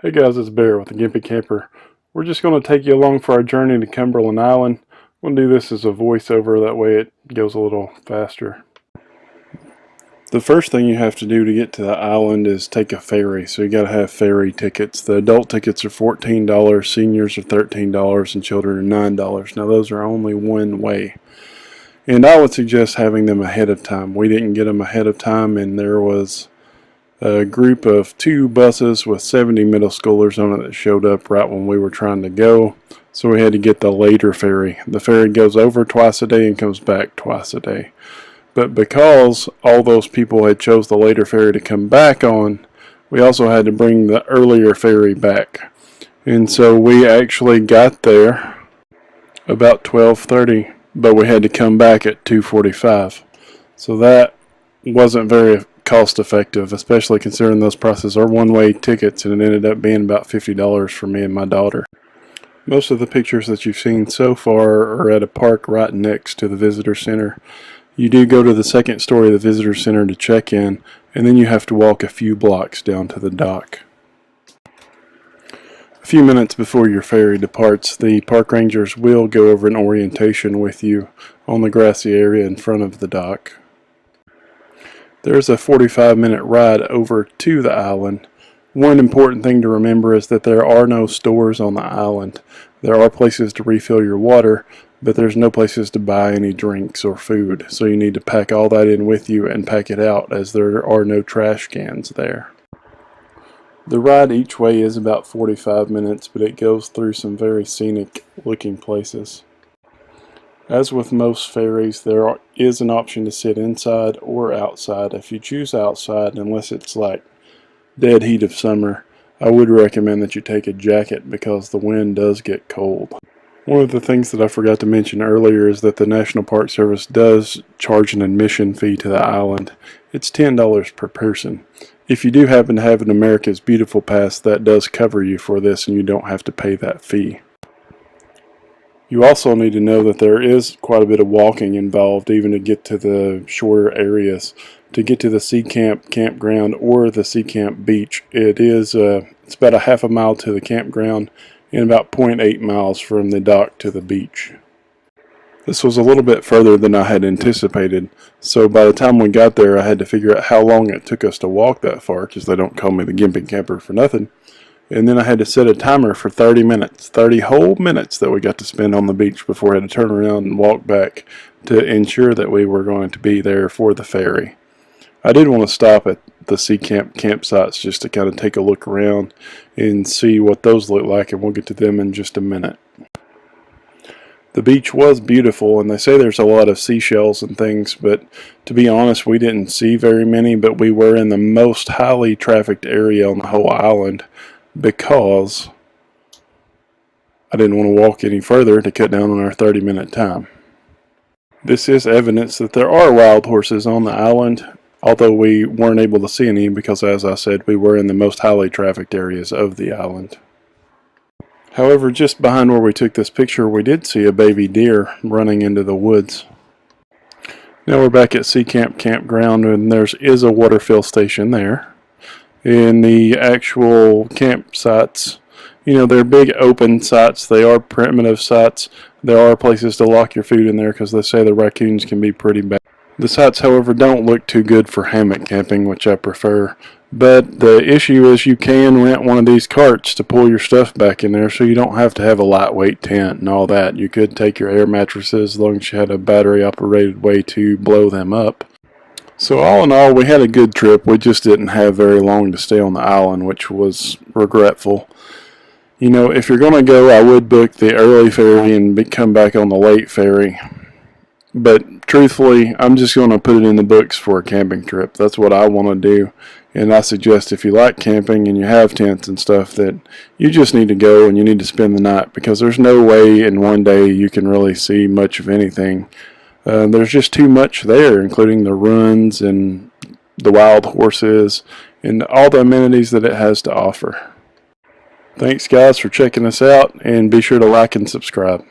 Hey guys, it's Bear with the Gimpy Camper. We're just going to take you along for our journey to Cumberland Island. We'll do this as a voiceover, that way it goes a little faster. The first thing you have to do to get to the island is take a ferry, so you got to have ferry tickets. The adult tickets are $14, seniors are $13, and children are $9. Now those are only one way. And I would suggest having them ahead of time. We didn't get them ahead of time, and there was a group of 2 buses with 70 middle schoolers on it that showed up right when we were trying to go, so we had to get the later ferry. The ferry goes over twice a day and comes back twice a day. But because all those people had chose the later ferry to come back on, we also had to bring the earlier ferry back. And so we actually got there about 12:30, but we had to come back at 2:45. So that wasn't very cost effective, especially considering those prices are one-way tickets, and it ended up being about $50 for me and my daughter. Most of the pictures that you've seen so far are at a park right next to the visitor center. You do go to the second story of the visitor center to check in, and then you have to walk a few blocks down to the dock. A few minutes before your ferry departs, the park rangers will go over an orientation with you on the grassy area in front of the dock. There's a 45-minute ride over to the island. One important thing to remember is that there are no stores on the island. There are places to refill your water, but there's no places to buy any drinks or food, so you need to pack all that in with you and pack it out, as there are no trash cans there. The ride each way is about 45 minutes, but it goes through some very scenic looking places. As with most ferries, there is an option to sit inside or outside. If you choose outside, unless it's like dead heat of summer, I would recommend that you take a jacket because the wind does get cold. One of the things that I forgot to mention earlier is that the National Park Service does charge an admission fee to the island. It's $10 per person. If you do happen to have an America's Beautiful Pass, that does cover you for this and you don't have to pay that fee. You also need to know that there is quite a bit of walking involved even to get to the shorter areas. To get to the Sea Camp campground or the Sea Camp beach, it's about a half a mile to the campground and about 0.8 miles from the dock to the beach. This was a little bit further than I had anticipated, so by the time we got there I had to figure out how long it took us to walk that far, because they don't call me the Gimpy Camper for nothing. And then I had to set a timer for 30 minutes, 30 whole minutes that we got to spend on the beach before I had to turn around and walk back to ensure that we were going to be there for the ferry. I did want to stop at the Sea Camp campsites just to kind of take a look around and see what those look like, and we'll get to them in just a minute. The beach was beautiful, and they say there's a lot of seashells and things, but to be honest, we didn't see very many, but we were in the most highly trafficked area on the whole island, because I didn't want to walk any further to cut down on our 30-minute time. This is evidence that there are wild horses on the island, although we weren't able to see any because, as I said, we were in the most highly trafficked areas of the island. However, just behind where we took this picture, we did see a baby deer running into the woods. Now we're back at Sea Camp campground, and there is a water fill station there. In the actual campsites, they're big open sites. They are primitive sites. There are places to lock your food in there because they say the raccoons can be pretty bad. The sites, however, don't look too good for hammock camping, which I prefer. But the issue is you can rent one of these carts to pull your stuff back in there, so you don't have to have a lightweight tent and all that. You could take your air mattresses as long as you had a battery-operated way to blow them up. So all in all, we had a good trip. We just didn't have very long to stay on the island, which was regretful. If you're going to go, I would book the early ferry and come back on the late ferry. But truthfully, I'm just going to put it in the books for a camping trip. That's what I want to do. And I suggest if you like camping and you have tents and stuff, that you just need to go and you need to spend the night, because there's no way in one day you can really see much of anything. There's just too much there, including the runs and the wild horses and all the amenities that it has to offer. Thanks guys for checking us out, and be sure to like and subscribe.